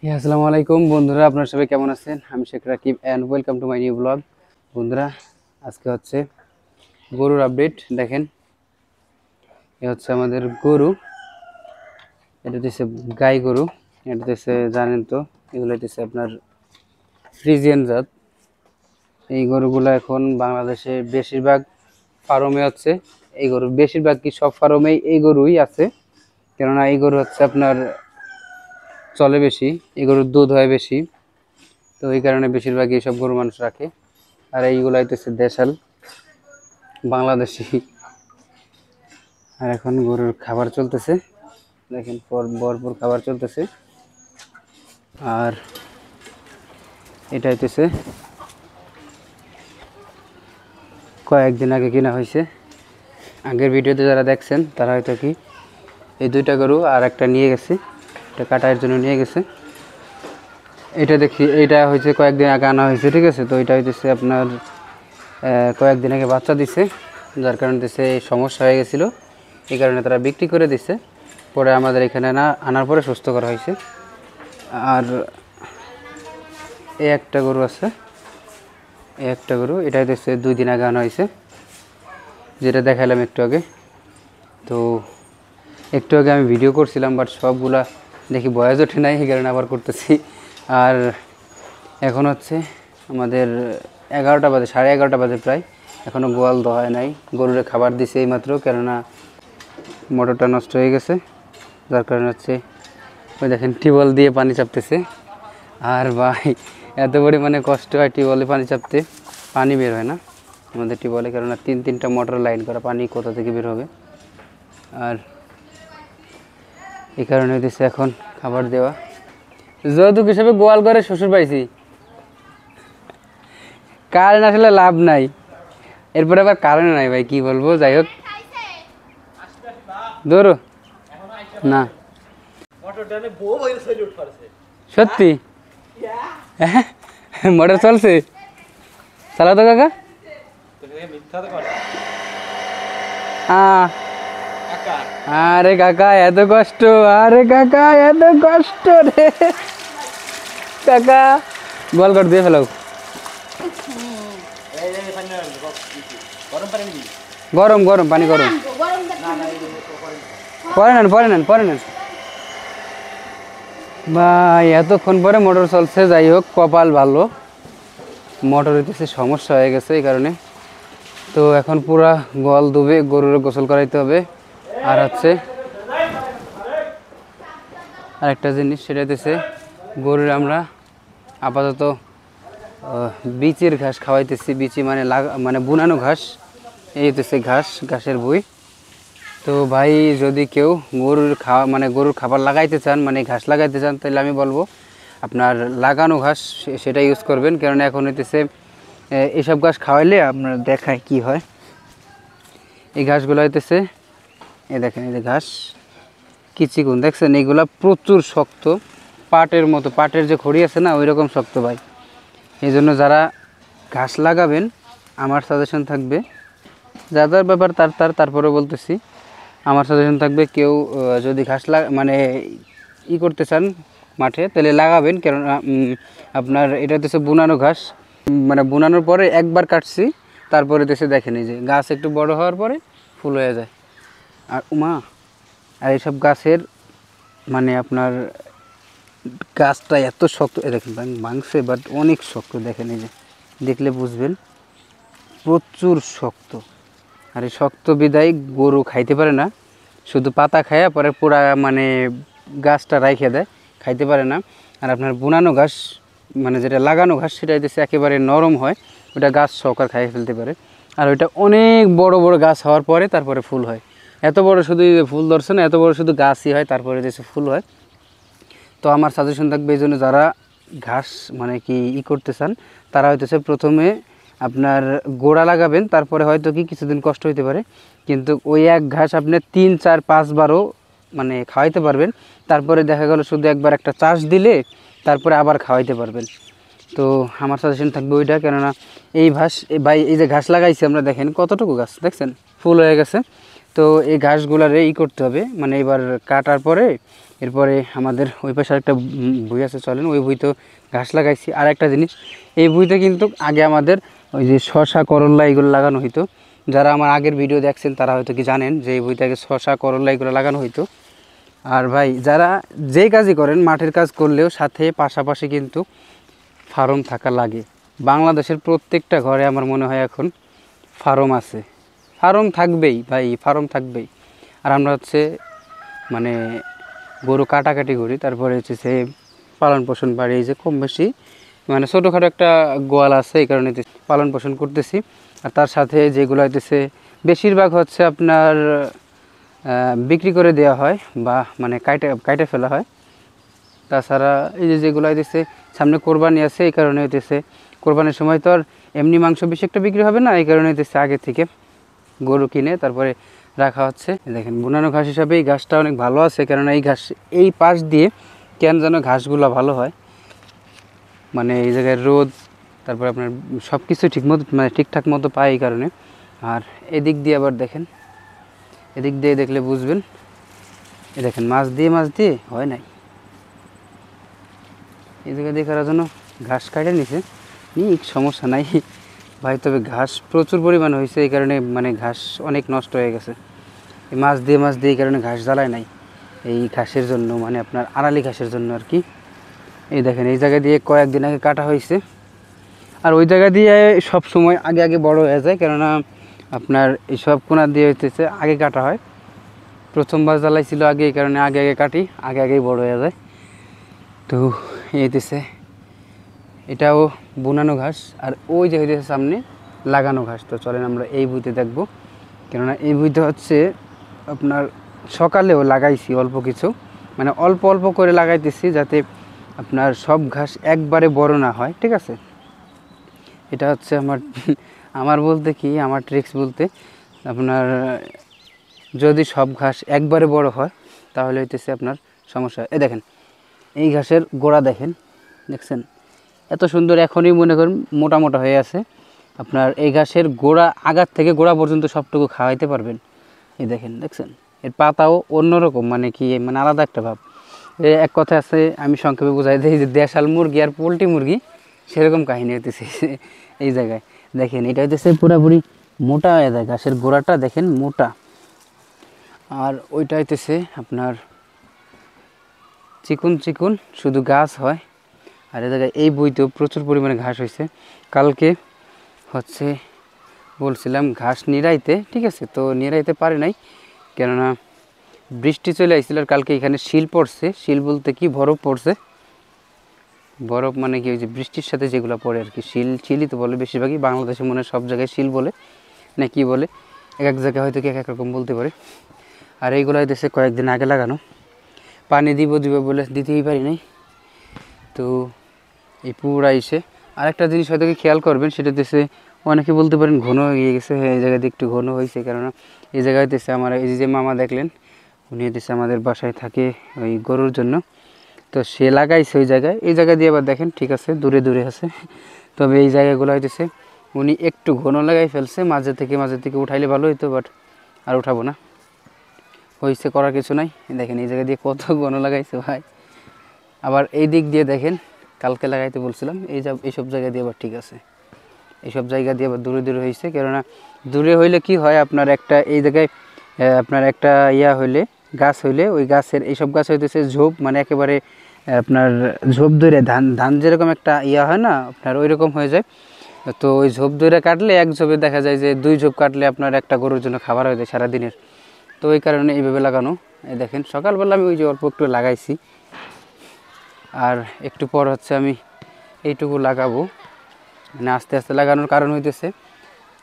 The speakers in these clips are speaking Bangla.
আসসালামু আলাইকুম বন্ধুরা, আপনারা সবাই কেমন আছেন? আমি Sheikh Rakib and welcome to my new blog. বন্ধুরা, আজকে হচ্ছে গরুর আপডেট। দেখেন, এ হচ্ছে আমাদের গরু। এটা হচ্ছে গাই গরু। এটা হচ্ছে, জানেন তো, এগুলো হচ্ছে আপনার ফ্রিজিয়ান জাত। এই গরুগুলো এখন বাংলাদেশে বেশিরভাগ ফার্মে হচ্ছে এই গরু, বেশিরভাগ কি সব ফার্মেই এই গরুই আছে। কেননা এই গরু হচ্ছে আপনার চলে বেশি, এই গরুর দুধ হয় বেশি, তো এই কারণে বেশিরভাগ এইসব গরু মানুষ রাখে। আর এইগুলো হইতেছে দেশাল বাংলাদেশি। আর এখন গরুর খাবার চলতেছে, দেখেন ভরপুর খাবার চলতেছে। আর এটা হইতেছে কয়েকদিন আগে কিনা হয়েছে। আগের ভিডিওতে যারা দেখছেন তারা হয়তো কি এই দুইটা গরু আর একটা নিয়ে গেছে, এটা কাটার জন্য নিয়ে গেছে। এটা দেখি, এটা হয়েছে কয়েকদিন আগে আনা হয়েছে, ঠিক আছে। তো এটা হইতেছে আপনার কয়েকদিন আগে বাচ্চা দিছে, যার কারণে দিছে সমস্যা হয়ে গেছিলো, এই কারণে তারা বিক্রি করে দিছে। পরে আমাদের এখানে আনার পরে সুস্থ করা হয়েছে। আর এই একটা গরু আছে, এই একটা গরু, এটা হচ্ছে 2 দিন আগে আনা হয়েছে, যেটা দেখালাম একটু আগে। তো একটু আগে আমি ভিডিও করছিলাম, বাট সবগুলা দেখি বয়স ওঠে নাই, এই কারণে আবার করতেছি। আর এখন হচ্ছে আমাদের 11টা বাজে, 11:30 বাজে প্রায়। এখনও গোয়াল দেওয়া হয় নাই, গরুরে খাবার দিছে এইমাত্র, কেননা মোটরটা নষ্ট হয়ে গেছে, যার কারণে হচ্ছে ওই দেখেন টিউবওয়েল দিয়ে পানি চাপতেছে। আর ভাই, এত পরিমাণে কষ্ট হয় টিউবওয়েলে পানি চাপতে, পানি বের হয় না আমাদের টিউবওয়েলে, কেননা 3-3টা মোটর লাইন করা, পানি কোথা থেকে বের হবে। আর এই কারণে হইতেছে এখন খাবার দেওয়া। যৌতুক হিসেবে গোয়াল করে শ্বশুর পাইছি, কারেন্ট আসলে লাভ নাই, এরপরে আবার কারেন্ট নাই ভাই, কি বলবো। যাই হোক, ধরো না সত্যি মোটর চলছে, চালাও তো কাকা। আরে কাকা এত কষ্ট, আরে কাকা এত কষ্ট রে কাকা, গোয়াল ঘর দিয়ে ফেলাও। গরম গরম পানি, গরম পরে নেন ভাই। এতক্ষণ পরে মোটর চলছে, যাই হোক কপাল ভালো, মোটর হইতেছে সমস্যা হয়ে গেছে এই কারণে। তো এখন পুরা গোয়াল ডুবে গরুর গোসল করাইতে হবে। আর হচ্ছে আরেকটা জিনিস, সেটা হইতেছে গরুর আমরা আপাতত বিচির ঘাস খাওয়াইতেছি। বিচি মানে মানে বুনানো ঘাস, এই হইতেছে ঘাসের বই। তো ভাই, যদি কেউ গরুর খাবার লাগাইতে চান, মানে ঘাস লাগাইতে চান, তাহলে আমি বলবো আপনার লাগানো ঘাস সেটা ইউজ করবেন। কেননা এখন হইতেছে এইসব ঘাস খাওয়াইলে আপনার দেখায় কি হয়। এই ঘাসগুলো হইতেছে, এই দেখেন, এই যে ঘাস কি চিকুন দেখছেন, এইগুলা প্রচুর শক্ত, পাটের মতো, পাটের যে খড়ি আছে না, ওই রকম শক্ত ভাই। এই জন্য যারা ঘাস লাগাবেন, আমার সাজেশন থাকবে, যাদের ব্যাপার তারপরে বলতেছি, আমার সাজেশন থাকবে কেউ যদি ঘাস মানে করতে চান মাঠে, তাহলে লাগাবেন। কেননা আপনার এটা হচ্ছে বুনানো ঘাস, মানে বুনানোর পরে একবার কাটছি, তারপরে দেশে দেখেন এই যে গাছ একটু বড় হওয়ার পরে ফুল হয়ে যায়। আর আর এইসব গাছের মানে আপনার গাছটা এত শক্ত, দেখেন ভাঙছে, বাট অনেক শক্ত, দেখেন এই যে দেখলে বুঝবেন, প্রচুর শক্ত। আর এই শক্ত বিদায় গরু খাইতে পারে না, শুধু পাতা খায়, পরে পুরা মানে গাছটা রাইখে দেয়, খাইতে পারে না। আর আপনার বুনানো ঘাস মানে যেটা লাগানো ঘাস, সেটা হইতেছে একেবারে নরম হয়, ওটা গাছ সহকার খাইয়ে ফেলতে পারে। আর ওইটা অনেক বড় বড় গাছ হওয়ার পরে তারপরে ফুল হয়, এত বড় শুধু ফুল ধরছে না, এত বড় শুধু গাছই হয়, তারপরে হইতেছে ফুল হয়। তো আমার সাজেশন থাকবে এই জন্য, যারা ঘাস মানে কি করতে চান, তারা হইতেছে প্রথমে আপনার গোড়া লাগাবেন, তারপরে হয়তো কি কিছুদিন কষ্ট হইতে পারে, কিন্তু ওই এক ঘাস আপনি 3-4-5বারও মানে খাওয়াইতে পারবেন। তারপরে দেখা গেল শুধু একবার একটা চাষ দিলে তারপরে আবার খাওয়াইতে পারবেন। তো আমার সাজেশন থাকবে ওইটা। কেননা এই ভাই, এই যে ঘাস লাগাইছি আমরা, দেখেন কতটুকু গাছ দেখছেন, ফুল হয়ে গেছে। তো এই ঘাসগুলারে করতে হবে, মানে এবার কাটার পরে এরপরে আমাদের ওই পাশে আরেকটা ভুঁই আছে, চলেন ওই ভুঁইতেও ঘাস লাগাইছি। আর একটা জিনিস, এই ভুঁইতে কিন্তু আগে আমাদের ওই যে শসা করল্লা এগুলো লাগানো হইতো। যারা আমার আগের ভিডিও দেখছেন তারা হয়তো কি জানেন যে এই ভুঁইতে আগে শসা করল্লা এগুলো লাগানো হইতো। আর ভাই যারা যেই কাজই করেন, মাঠের কাজ করলেও সাথে পাশাপাশি কিন্তু ফার্ম থাকা লাগে। বাংলাদেশের প্রত্যেকটা ঘরে আমার মনে হয় এখন ফার্ম আছে, ফার্ম থাকবেই ভাই, ফার্ম থাকবেই। আর আমরা হচ্ছে মানে গরু কাটাকাটি করি, তারপরে হচ্ছে সে পালন পোষণ বাড়ি, এই যে কম বেশি মানে ছোটোখাটো একটা গোয়াল আছে, এই কারণে পালন পোষণ করতেছি। আর তার সাথে যেগুলো হইতেছে বেশিরভাগ হচ্ছে আপনার বিক্রি করে দেওয়া হয় বা মানে কাইটে ফেলা হয়। তাছাড়া এই যে যেগুলো হইতেছে সামনে কোরবানি আছে, এই কারণে হইতেছে কোরবানির সময় তো আর এমনি মাংস বেশি একটা বিক্রি হবে না, এই কারণে হইতেছে আগে থেকে গরু কিনে তারপরে রাখা হচ্ছে। দেখেন বুনানো ঘাস হিসাবে এই ঘাসটা অনেক ভালো আছে, কেননা এই ঘাস এই পাশ দিয়ে কেন যেন ঘাসগুলো ভালো হয়, মানে এই জায়গায় রোদ, তারপরে আপনার সব কিছু ঠিক মতো মানে ঠিকঠাক মতো পায় এই কারণে। আর এদিক দিয়ে আবার দেখেন, এদিক দিয়ে দেখলে বুঝবেন, এ দেখেন মাছ দিয়ে হয় নাই, এই জায়গায় দেখার জন্য ঘাস কাটে নিছে, সমস্যা নাই ভাই। তবে ঘাস প্রচুর পরিমাণে হয়েছে, এই কারণে মানে ঘাস অনেক নষ্ট হয়ে গেছে। এই মাছ দিয়ে এই কারণে ঘাস জ্বালায় নাই, এই ঘাসের জন্য মানে আপনার আড়ালি ঘাসের জন্য আর কি। এই দেখেন এই জায়গা দিয়ে কয়েকদিন আগে কাটা হয়েছে। আর ওই জায়গা দিয়ে সব সময় আগে বড় হয়ে যায়, কেননা আপনার এই সব কোনা দিয়ে হইতেছে আগে কাটা হয়। প্রথমবার জ্বালাইছিল আগে, এই কারণে আগে কাটি, আগেই বড় হয়ে যায়। তো এইতেছে এটাও বুনানো ঘাস, আর ওই যে হইতেছে সামনে লাগানো ঘাস। তো চলেন আমরা এই ভুঁইতে দেখব, কেননা এই ভুঁইতে হচ্ছে আপনার সকালেও লাগাইছি অল্প কিছু, মানে অল্প করে লাগাইতেছি যাতে আপনার সব ঘাস একবারে বড় না হয়, ঠিক আছে। এটা হচ্ছে আমার বলতে কি, আমার ট্রিক্স বলতে আপনার যদি সব ঘাস একবারে বড় হয় তাহলে হইতেছে আপনার সমস্যা। এই দেখেন এই ঘাসের গোড়া দেখছেন এত সুন্দর, এখনই মনে করেন মোটা হয়ে আছে। আপনার এই ঘাসের গোড়া আগার থেকে গোড়া পর্যন্ত সবটুকু খাওয়াইতে পারবেন। এই দেখছেন এর পাতাও অন্যরকম, মানে কি মানে আলাদা একটা ভাব। এক কথা আছে, আমি সংক্ষেপে বোঝাই দিই যে দেশাল মুরগি আর পোলট্রি মুরগি সেরকম কাহিনী হইতেছে এই জায়গায়। দেখেন এটা হইতেছে পুরোপুরি মোটা হয়ে যায়, ঘাসের গোড়াটা দেখেন মোটা, আর ওইটা হইতেছে আপনার চিকুন শুধু গাছ হয়। আর এই জায়গায় এই বইতেও প্রচুর পরিমাণে ঘাস হয়েছে। কালকে হচ্ছে বলছিলাম ঘাস নিড়াইতে, ঠিক আছে, তো নিড়াইতে পারে নাই, কেননা বৃষ্টি চলে আসছিল। আর কালকে এখানে শিল পড়ছে, শিল বলতে কি বরফ পড়ছে, বরফ মানে কি ওই যে বৃষ্টির সাথে যেগুলো পড়ে আর কি, শিলই তো বলে বেশিরভাগই, বাংলাদেশে মনে হয় সব জায়গায় শিল বলে না কি বলে, এক জায়গায় হয়তো কি এক রকম বলতে পারে। আর এইগুলো দেশে কয়েকদিন আগে লাগানো, পানি দিব বলে দিতেই পারি নাই। তো এই পুরা এসে আরেকটা জিনিস হয়তো কি খেয়াল করবেন, সেটা দেশে অনেকে বলতে পারেন ঘন হয়ে গেছে, এই জায়গাতে একটু ঘন হয়েছে, কেননা এই জায়গায় দেশে আমার এই যে মামা দেখলেন, উনি দেশে আমাদের বাসায় থাকে ওই গরুর জন্য, তো সে লাগাইছে ওই জায়গায়। এই জায়গা দিয়ে আবার দেখেন ঠিক আছে দূরে আছে, তবে এই জায়গাগুলো হইতেছে উনি একটু ঘন লাগাই ফেলছে, মাঝে থেকে উঠাইলে ভালো হইতো, বাট আর উঠাবো না, হয়েছে, করার কিছু নাই। দেখেন এই জায়গা দিয়ে কত ঘন লাগাইছে ভাই। আবার এই দিক দিয়ে দেখেন কালকে লাগাইতে বলছিলাম, এইসব জায়গা দিয়ে আবার ঠিক আছে, এইসব জায়গা দিয়ে আবার দূরে হয়েছে, কেননা দূরে হইলে কি হয় আপনার একটা এই জায়গায় আপনার একটা হইলে গাছ হইলে ওই গাছের এইসব গাছ হইতেছে ঝোপ, মানে একেবারে আপনার ঝোপ ধরে ধান যেরকম একটা হয় না আপনার, ওই রকম হয়ে যায়। তো ওই ঝোপ ধরে কাটলে এক ঝোপে দেখা যায় যে 2 ঝোপ কাটলে আপনার একটা গরুর জন্য খাবার হয়ে যায় সারাদিনের। তো ওই কারণে এইভাবে লাগানো। এই দেখেন সকালবেলা আমি ওই যে অল্প একটু লাগাইছি, আর একটু পর হচ্ছে আমি এইটুকু লাগাবো, মানে আস্তে লাগানোর কারণ হইতেছে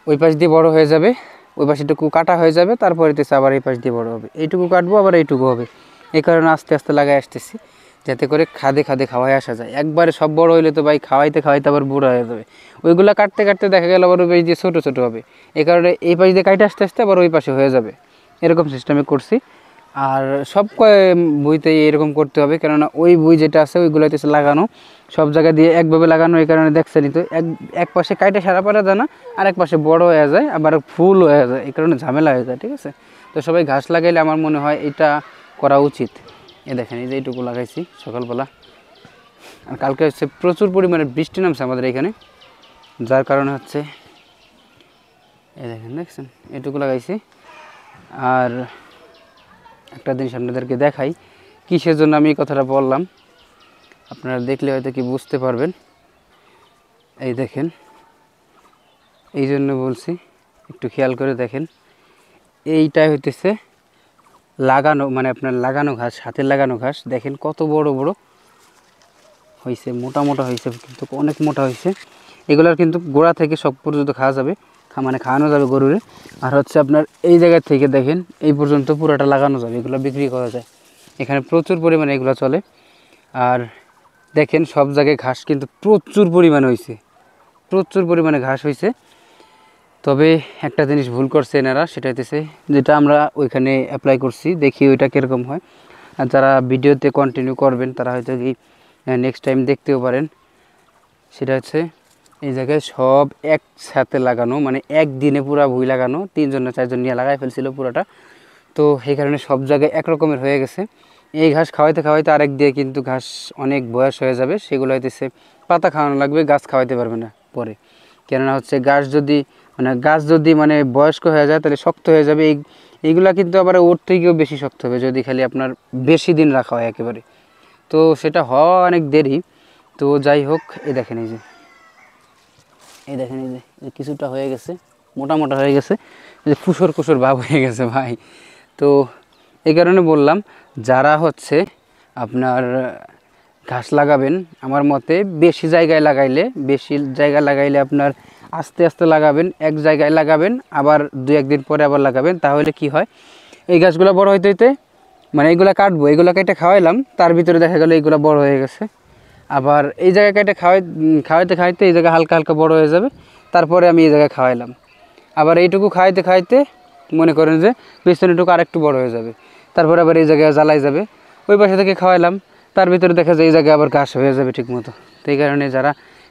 ওই পাশ দিয়ে বড় হয়ে যাবে, ওই পাশেটুকু কাটা হয়ে যাবে, তারপরে হইতেছে আবার এই পাশ দিয়ে বড় হবে, এইটুকু কাটবো আবার এইটুকু হবে, এই কারণে আস্তে লাগাই আসতেছি, যাতে করে খাদে খাওয়াই আসা যায়। একবারে সব বড় হইলে তো ভাই খাওয়াইতে আবার বুড়ো হয়ে যাবে, ওইগুলো কাটতে দেখা গেল আবার ওই পাশ দিয়ে ছোটো হবে, এই কারণে এই পাশ দিয়ে কাটে আস্তে আবার ওই পাশে হয়ে যাবে, এরকম সিস্টেমে করছি। আর সব বইতে এরকম করতে হবে, কেননা ওই বই যেটা আছে ওইগুলো হইতেছে লাগানো সব জায়গা দিয়ে একভাবে লাগানো, এই কারণে দেখছেনি তো এক পাশে কাইটে সারা পারা যায় না, আর এক পাশে বড় হয়ে যায় আবার ফুল হয়ে যায়, এই কারণে ঝামেলা হয়ে যায়, ঠিক আছে। তো সবাই ঘাস লাগাইলে আমার মনে হয় এটা করা উচিত। এই দেখেন এই যে এইটুকু লাগাইছি সকালবেলা। আর কালকে হচ্ছে প্রচুর পরিমাণে বৃষ্টি নামছে আমাদের এখানে, যার কারণে হচ্ছে এই দেখেন দেখছেন এইটুকু লাগাইছি। আর একটা জিনিস আপনাদেরকে দেখাই কিসের জন্য আমি এই কথাটা বললাম, আপনারা দেখলে হয়তো কি বুঝতে পারবেন। এই দেখেন এই জন্য বলছি, একটু খেয়াল করে দেখেন। এইটাই হইতেছে লাগানো, মানে আপনার লাগানো ঘাস, হাতের লাগানো ঘাস। দেখেন কত বড় বড় হয়েছে, মোটা মোটা হয়েছে, কিন্তু অনেক মোটা হয়েছে। এগুলার কিন্তু গোড়া থেকে সব পর্যন্ত খাওয়া যাবে, মানে খাওয়ানো যাবে গরুরে। আর হচ্ছে আপনার এই জায়গা থেকে দেখেন এই পর্যন্ত পুরাটা লাগানো যাবে, এগুলো বিক্রি করা যায়। এখানে প্রচুর পরিমাণে এগুলো চলে। আর দেখেন সব জায়গায় ঘাস কিন্তু প্রচুর পরিমাণে হয়েছে, প্রচুর পরিমাণে ঘাস হয়েছে। তবে একটা জিনিস ভুল করছে এনারা, সেটা হইতেছে যেটা আমরা ওইখানে অ্যাপ্লাই করছি, দেখি ওইটা কীরকম হয়। আর যারা ভিডিওতে কন্টিনিউ করবেন তারা হয়তো কি নেক্সট টাইম দেখতেও পারেন। সেটা হচ্ছে এই জায়গায় সব একসাথে লাগানো, মানে একদিনে পুরা ভুঁই লাগানো, 3 জন না 4 জন নিয়ে লাগাই ফেলছিল পুরোটা। তো এই কারণে সব জায়গায় একরকমের হয়ে গেছে। এই ঘাস খাওয়াইতে খাওয়াইতে আরেক দিয়ে কিন্তু ঘাস অনেক বয়স হয়ে যাবে, সেগুলো হইতেছে পাতা খাওয়ানো লাগবে, গাছ খাওয়াইতে পারবে না পরে। কেননা হচ্ছে গাছ যদি মানে বয়স্ক হয়ে যায় তাহলে শক্ত হয়ে যাবে। এইগুলা কিন্তু আবার ওর থেকেও বেশি শক্ত হবে যদি খালি আপনার বেশি দিন রাখা হয় একেবারে। তো সেটা হওয়া অনেক দেরি। তো যাই হোক, এই দেখেন এই দেখেন এই যে কিছুটা হয়ে গেছে, মোটা মোটা হয়ে গেছে, এই যে কুসর কুসর ভাব হয়ে গেছে ভাই। তো এই কারণে বললাম, যারা হচ্ছে আপনার ঘাস লাগাবেন, আমার মতে বেশি জায়গায় লাগাইলে আপনার আস্তে আস্তে লাগাবেন, এক জায়গায় লাগাবেন, আবার 2-1 দিন পরে আবার লাগাবেন। তাহলে কি হয়, এই গাছগুলো বড় হইতে হইতে, মানে এইগুলা কাটবো, এইগুলা কেটে খাওয়াইলাম, তার ভিতরে দেখা গেলো এইগুলো বড় হয়ে গেছে। আবার এই জায়গায় কেটে খাওয়াইতে খাওয়াইতে এই জায়গায় হালকা হালকা বড় হয়ে যাবে, তারপরে আমি এই জায়গায় খাওয়াইলাম। আবার এইটুকু খাইতে খাইতে মনে করেন যে পিছনেটুকু আরেকটু বড় হয়ে যাবে, তারপরে আবার এই জায়গায় জ্বালাই যাবে। ওই পাশে থেকে খাওয়াইলাম, তার ভিতরে দেখা যায় এই জায়গায় আবার ঘাস হয়ে যাবে ঠিক মতো। তো এই কারণে যারা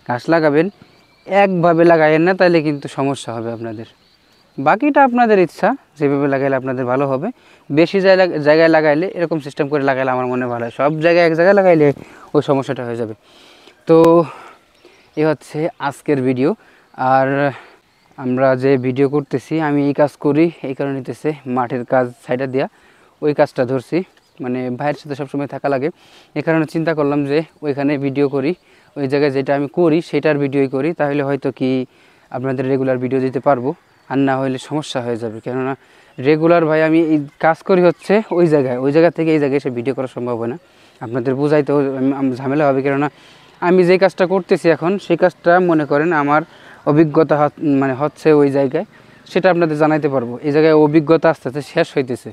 ঘাস লাগাবেন একভাবে লাগাইয়েন না, তাহলে কিন্তু সমস্যা হবে আপনাদের। বাকিটা আপনাদের ইচ্ছা, যেভাবে লাগাইলে আপনাদের ভালো হবে। বেশি জায়গায় লাগাইলে এরকম সিস্টেম করে লাগাইলে আমার মনে ভালো হয়, সব জায়গায় এক জায়গায় লাগাইলে ওই সমস্যাটা হয়ে যাবে। তো এই হচ্ছে আজকের ভিডিও। আর আমরা যে ভিডিও করতেছি, আমি এই কাজ করি এই কারণে হইতেছে মাঠের কাজ সাইডে দিয়া ওই কাজটা ধরছি, মানে ভাইয়ের সাথে সবসময় থাকা লাগে। এই কারণে চিন্তা করলাম যে ওইখানে ভিডিও করি, ওই জায়গায় যেটা আমি করি সেটার ভিডিওই করি, তাহলে হয়তো কি আপনাদের রেগুলার ভিডিও দিতে পারবো। আর না হলে সমস্যা হয়ে যাবে, কেননা রেগুলার ভাই আমি এই কাজ করি হচ্ছে ওই জায়গা থেকে এই জায়গায় এসে ভিডিও করা সম্ভব হয় না। আপনাদের বোঝাইতেও ঝামেলা হবে, কেননা আমি যে কাজটা করতেছি এখন সেই কাজটা মনে করেন আমার অভিজ্ঞতা মানে হচ্ছে ওই জায়গায়, সেটা আপনাদের জানাইতে পারবো। এই জায়গায় অভিজ্ঞতা আস্তে আস্তে শেষ হইতেছে,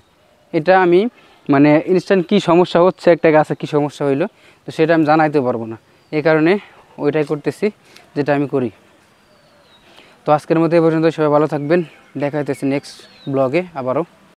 এটা আমি মানে ইনস্ট্যান্ট কী সমস্যা হচ্ছে একটা গাছে কী সমস্যা হইলো, তো সেটা আমি জানাইতে পারবো না। এই কারণে ওইটাই করতেছি যেটা আমি করি। তো আজকের মতো এই পর্যন্ত, সবাই ভালো থাকবেন, দেখা হইতেছে নেক্সট ব্লগে আবারও।